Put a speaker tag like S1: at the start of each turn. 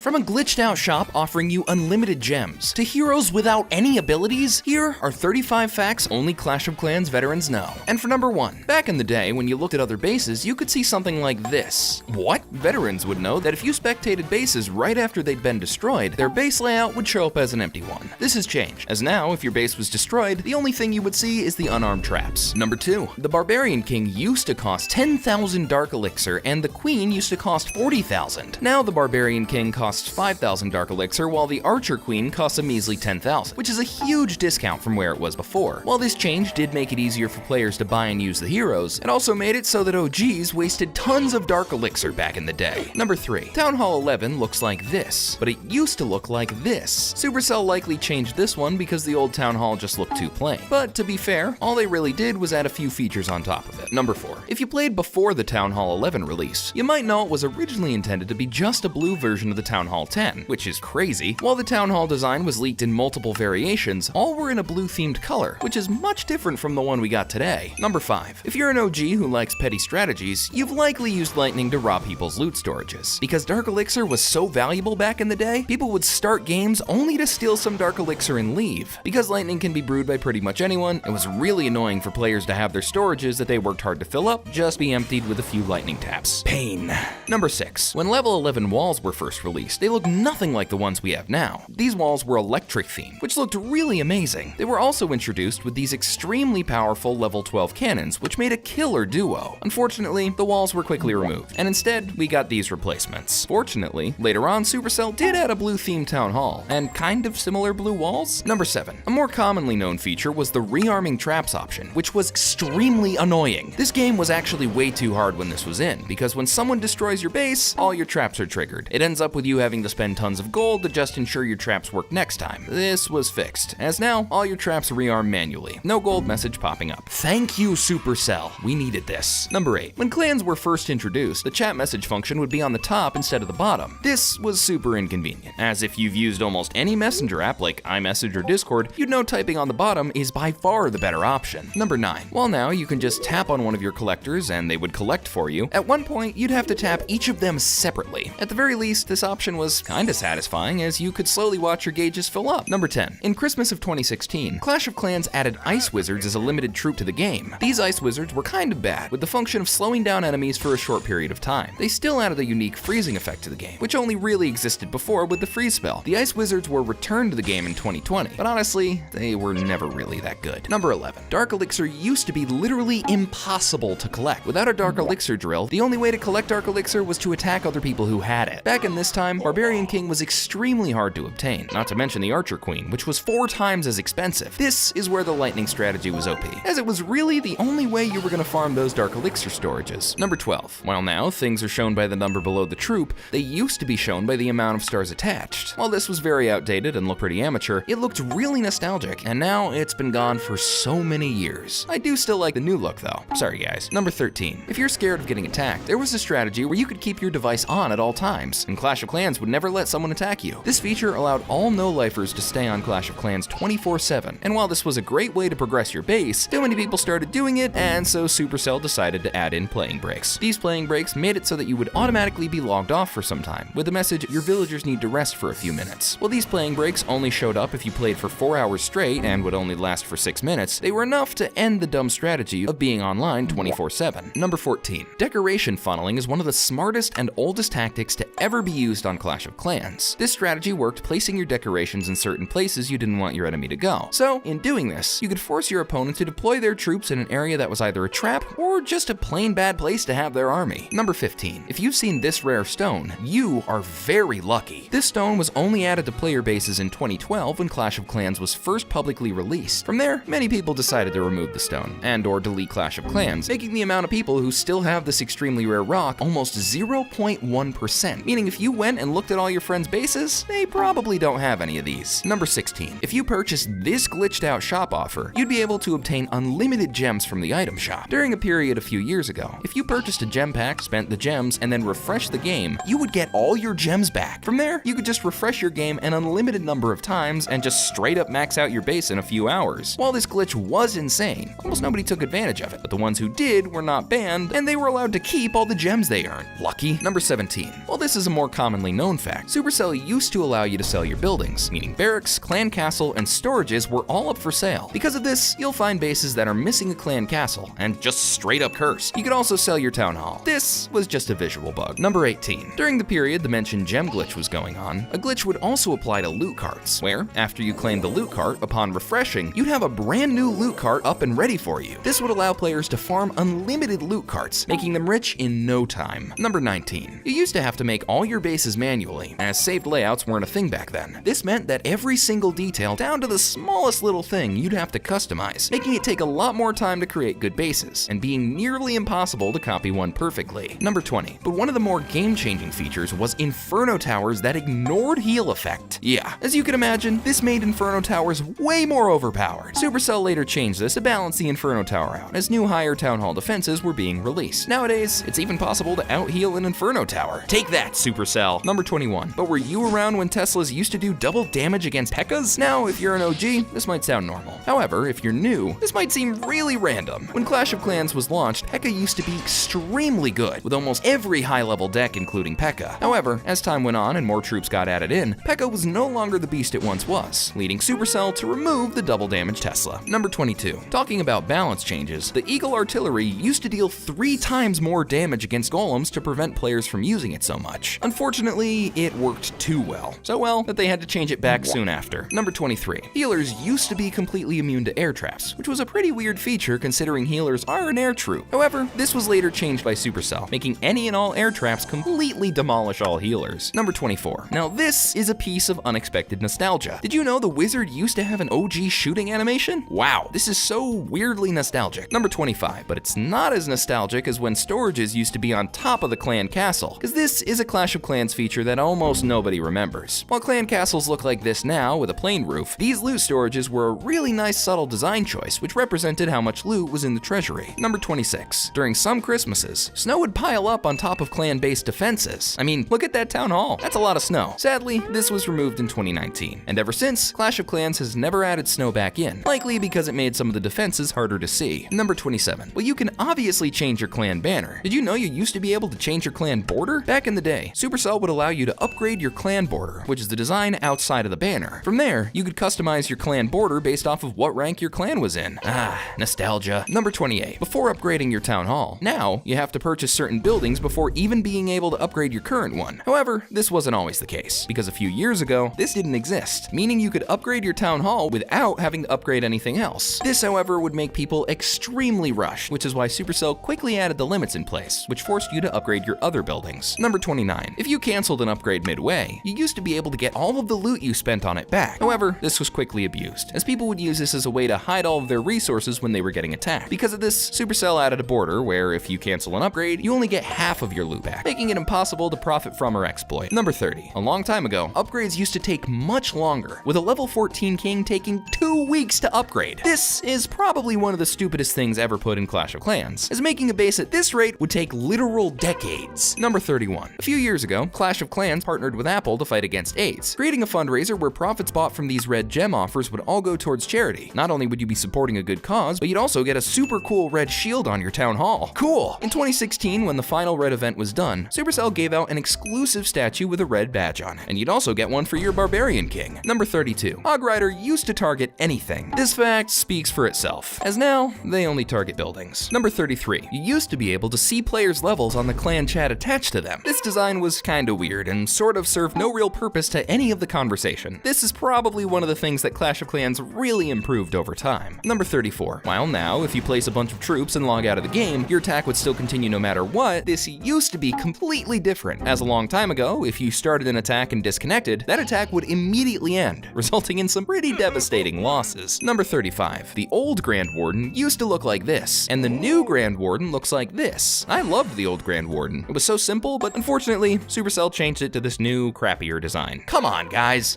S1: From a glitched out shop offering you unlimited gems, to heroes without any abilities, here are 35 facts only Clash of Clans veterans know. And for number 1, back in the day when you looked at other bases, you could see something like this. What? Veterans would know that if you spectated bases right after they'd been destroyed, their base layout would show up as an empty one. This has changed, as now if your base was destroyed, the only thing you would see is the unarmed traps. Number 2, the Barbarian King used to cost 10,000 Dark Elixir and the Queen used to cost 40,000. Now the Barbarian King costs 5,000 Dark Elixir while the Archer Queen costs a measly 10,000, which is a huge discount from where it was before. While this change did make it easier for players to buy and use the heroes, it also made it so that OGs wasted tons of Dark Elixir back in the day. Number 3, Town Hall 11 looks like this, but it used to look like this. Supercell likely changed this one because the old Town Hall just looked too plain. But to be fair, all they really did was add a few features on top of it. Number 4, if you played before the Town Hall 11 release, you might know it was originally intended to be just a blue version of the Town Hall 10, which is crazy. While the Town Hall design was leaked in multiple variations, all were in a blue themed color, which is much different from the one we got today. Number 5, if you're an OG who likes petty strategies, you've likely used lightning to rob people's loot storages. Because Dark Elixir was so valuable back in the day, people would start games only to steal some Dark Elixir and leave. Because lightning can be brewed by pretty much anyone, it was really annoying for players to have their storages that they worked hard to fill up just be emptied with a few lightning taps. Pain. Number 6, when level 11 walls were first released, they looked nothing like the ones we have now. These walls were electric themed, which looked really amazing. They were also introduced with these extremely powerful level 12 cannons, which made a killer duo. Unfortunately, the walls were quickly removed, and instead, we got these replacements. Fortunately, later on, Supercell did add a blue themed town hall, and kind of similar blue walls. Number 7, a more commonly known feature was the rearming traps option, which was extremely annoying. This game was actually way too hard when this was in, because when someone destroys your base, all your traps are triggered. It ends up with you having to spend tons of gold to just ensure your traps work next time. This was fixed, as now all your traps rearm manually. No gold message popping up. Thank you, Supercell. We needed this. Number 8, when clans were first introduced, the chat message function would be on the top instead of the bottom. This was super inconvenient, as if you've used almost any messenger app like iMessage or Discord, you'd know typing on the bottom is by far the better option. Number 9, while now you can just tap on one of your collectors and they would collect for you, at one point you'd have to tap each of them separately. At the very least, this option was kinda satisfying as you could slowly watch your gauges fill up. Number 10, in Christmas of 2016, Clash of Clans added Ice Wizards as a limited troop to the game. These Ice Wizards were kind of bad, with the function of slowing down enemies for a short period of time. They still added a unique freezing effect to the game, which only really existed before with the freeze spell. The Ice Wizards were returned to the game in 2020, but honestly, they were never really that good. Number 11, Dark Elixir used to be literally impossible to collect. Without a Dark Elixir drill, the only way to collect Dark Elixir was to attack other people who had it. Back in this time, Barbarian King was extremely hard to obtain, not to mention the Archer Queen, which was 4 times as expensive. This is where the lightning strategy was OP, as it was really the only way you were going to farm those Dark Elixir storages. Number 12, while now things are shown by the number below the troop, they used to be shown by the amount of stars attached. While this was very outdated and looked pretty amateur, it looked really nostalgic, and now it's been gone for so many years. I do still like the new look though. Sorry guys. Number 13, if you're scared of getting attacked, there was a strategy where you could keep your device on at all times, and Clash of Clans would never let someone attack you. This feature allowed all no-lifers to stay on Clash of Clans 24/7, and while this was a great way to progress your base, too many people started doing it, and so Supercell decided to add in playing breaks. These playing breaks made it so that you would automatically be logged off for some time, with the message, your villagers need to rest for a few minutes. While these playing breaks only showed up if you played for 4 hours straight and would only last for 6 minutes, they were enough to end the dumb strategy of being online 24/7. Number 14, decoration funneling is one of the smartest and oldest tactics to ever be used on Clash of Clans. This strategy worked placing your decorations in certain places you didn't want your enemy to go. So, in doing this, you could force your opponent to deploy their troops in an area that was either a trap or just a plain bad place to have their army. Number 15, if you've seen this rare stone, you are very lucky. This stone was only added to player bases in 2012 when Clash of Clans was first publicly released. From there, many people decided to remove the stone and/or delete Clash of Clans, making the amount of people who still have this extremely rare rock almost 0.1%, meaning if you went and looked at all your friends' bases, they probably don't have any of these. Number 16, if you purchased this glitched out shop offer, you'd be able to obtain unlimited gems from the item shop. During a period a few years ago, if you purchased a gem pack, spent the gems, and then refreshed the game, you would get all your gems back. From there, you could just refresh your game an unlimited number of times and just straight up max out your base in a few hours. While this glitch was insane, almost nobody took advantage of it, but the ones who did were not banned, and they were allowed to keep all the gems they earned. Lucky. Number 17, while this is a more commonly known fact. Supercell used to allow you to sell your buildings, meaning barracks, clan castle, and storages were all up for sale. Because of this, you'll find bases that are missing a clan castle and just straight up cursed. You could also sell your town hall. This was just a visual bug. Number 18. During the period the mentioned gem glitch was going on, a glitch would also apply to loot carts, where, after you claimed the loot cart, upon refreshing, you'd have a brand new loot cart up and ready for you. This would allow players to farm unlimited loot carts, making them rich in no time. Number 19. You used to have to make all your bases manually, as saved layouts weren't a thing back then. This meant that every single detail, down to the smallest little thing, you'd have to customize, making it take a lot more time to create good bases, and being nearly impossible to copy one perfectly. Number 20. But one of the more game-changing features was Inferno Towers that ignored heal effect. Yeah, as you can imagine, this made Inferno Towers way more overpowered. Supercell later changed this to balance the Inferno Tower out, as new higher Town Hall defenses were being released. Nowadays, it's even possible to out-heal an Inferno Tower. Take that, Supercell! Number 21. But were you around when Teslas used to do double damage against P.E.K.K.A.s? Now, if you're an OG, this might sound normal. However, if you're new, this might seem really random. When Clash of Clans was launched, P.E.K.K.A. used to be extremely good, with almost every high-level deck including P.E.K.K.A. However, as time went on and more troops got added in, P.E.K.K.A. was no longer the beast it once was, leading Supercell to remove the double damage Tesla. Number 22. Talking about balance changes, the Eagle Artillery used to deal 3 times more damage against golems to prevent players from using it so much. Unfortunately, it worked too well. So well that they had to change it back soon after. Number 23. Healers used to be completely immune to air traps, which was a pretty weird feature considering healers are an air troop. However, this was later changed by Supercell, making any and all air traps completely demolish all healers. Number 24. Now this is a piece of unexpected nostalgia. Did you know the Wizard used to have an OG shooting animation? Wow, this is so weirdly nostalgic. Number 25. But it's not as nostalgic as when storages used to be on top of the clan castle, because this is a Clash of Clans feature that almost nobody remembers. While clan castles look like this now with a plain roof, these loot storages were a really nice subtle design choice which represented how much loot was in the treasury. Number 26. During some Christmases, snow would pile up on top of clan-based defenses. I mean, look at that town hall. That's a lot of snow. Sadly, this was removed in 2019, and ever since, Clash of Clans has never added snow back in, likely because it made some of the defenses harder to see. Number 27. Well, you can obviously change your clan banner. Did you know you used to be able to change your clan border? Back in the day, Supercell would allow you to upgrade your clan border, which is the design outside of the banner. From there, you could customize your clan border based off of what rank your clan was in. Ah, nostalgia. Number 28. Before upgrading your town hall, now you have to purchase certain buildings before even being able to upgrade your current one. However, this wasn't always the case, because a few years ago, this didn't exist, meaning you could upgrade your town hall without having to upgrade anything else. This, however, would make people extremely rush, which is why Supercell quickly added the limits in place, which forced you to upgrade your other buildings. Number 29. If you canceled an upgrade midway, you used to be able to get all of the loot you spent on it back. However, this was quickly abused, as people would use this as a way to hide all of their resources when they were getting attacked. Because of this, Supercell added a border where if you cancel an upgrade, you only get half of your loot back, making it impossible to profit from or exploit. Number 30. A long time ago, upgrades used to take much longer, with a level 14 king taking 2 weeks to upgrade. This is probably one of the stupidest things ever put in Clash of Clans, as making a base at this rate would take literal decades. Number 31. A few years ago, Clash of Clans partnered with Apple to fight against AIDS, creating a fundraiser where profits bought from these red gem offers would all go towards charity. Not only would you be supporting a good cause, but you'd also get a super cool red shield on your town hall. Cool! In 2016, when the final red event was done, Supercell gave out an exclusive statue with a red badge on it, and you'd also get one for your Barbarian King. Number 32. Hog Rider used to target anything. This fact speaks for itself, as now they only target buildings. Number 33. You used to be able to see players' levels on the clan chat attached to them. This design was kinda weird and sort of served no real purpose to any of the conversation. This is probably one of the things that Clash of Clans really improved over time. Number 34. While now, if you place a bunch of troops and log out of the game, your attack would still continue no matter what, this used to be completely different, as a long time ago, if you started an attack and disconnected, that attack would immediately end, resulting in some pretty devastating losses. Number 35. The old Grand Warden used to look like this, and the new Grand Warden looks like this. I loved the old Grand Warden. It was so simple, but unfortunately, Supercell changed it to this new, crappier design. Come on, guys!